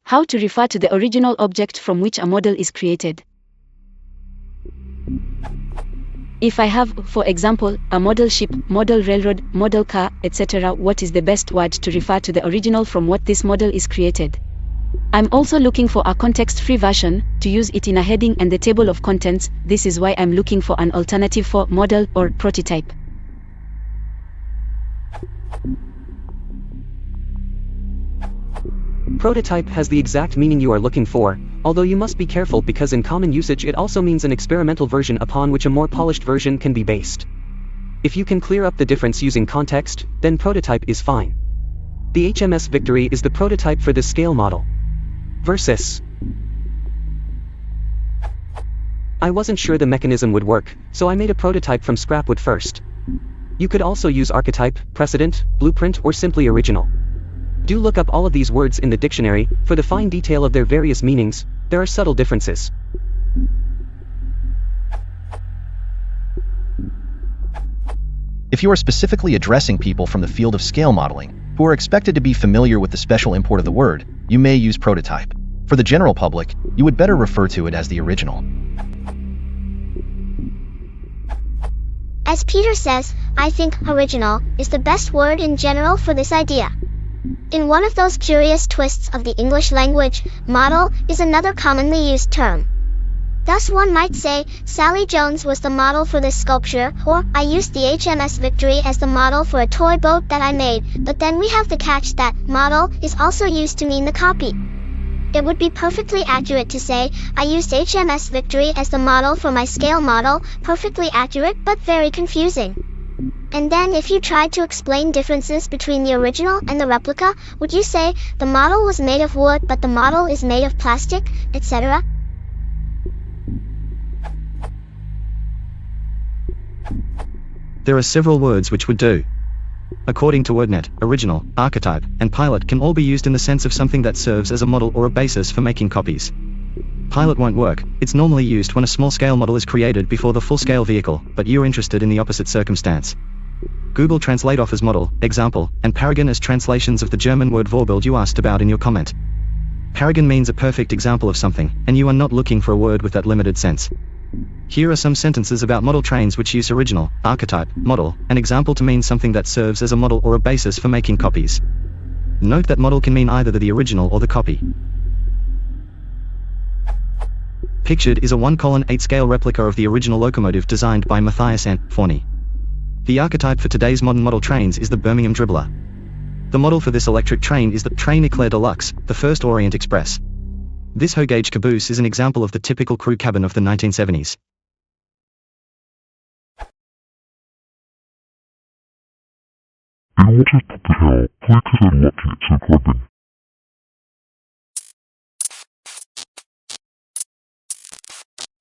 How to refer to the original object from which a model is created. If I have, for example, a model ship, model railroad, model car, etc., what is the best word to refer to the original from what this model is created? I'm also looking for a context-free version, to use it in a heading and the table of contents. This is why I'm looking for an alternative for model or prototype. Prototype has the exact meaning you are looking for, although you must be careful because in common usage it also means an experimental version upon which a more polished version can be based. If you can clear up the difference using context, then prototype is fine. The HMS Victory is the prototype for this scale model. Versus. I wasn't sure the mechanism would work, so I made a prototype from scrapwood first. You could also use archetype, precedent, blueprint, or simply original. Do look up all of these words in the dictionary, for the fine detail of their various meanings. There are subtle differences. If you are specifically addressing people from the field of scale modeling, who are expected to be familiar with the special import of the word, you may use prototype. For the general public, you would better refer to it as the original. As Peter says, I think original is the best word in general for this idea. In one of those curious twists of the English language, model is another commonly used term. Thus one might say, Sally Jones was the model for this sculpture, or I used the HMS Victory as the model for a toy boat that I made, but then we have the catch that model is also used to mean the copy. It would be perfectly accurate to say, I used HMS Victory as the model for my scale model, perfectly accurate but very confusing. And then if you tried to explain differences between the original and the replica, would you say, the model was made of wood but the model is made of plastic, etc.? There are several words which would do. According to WordNet, original, archetype, and pilot can all be used in the sense of something that serves as a model or a basis for making copies. Pilot won't work. It's normally used when a small-scale model is created before the full-scale vehicle, but you're interested in the opposite circumstance. Google Translate offers model, example, and paragon as translations of the German word Vorbild you asked about in your comment. Paragon means a perfect example of something, and you are not looking for a word with that limited sense. Here are some sentences about model trains which use original, archetype, model, and example to mean something that serves as a model or a basis for making copies. Note that model can mean either the original or the copy. Pictured is a 1:8 scale replica of the original locomotive designed by Matthias N. Forney. The archetype for today's modern model trains is the Birmingham Dribbler. The model for this electric train is the Train Eclair Deluxe, the first Orient Express. This Ho-gauge caboose is an example of the typical crew cabin of the 1970s. In order to prepare, click and lock it to carbon.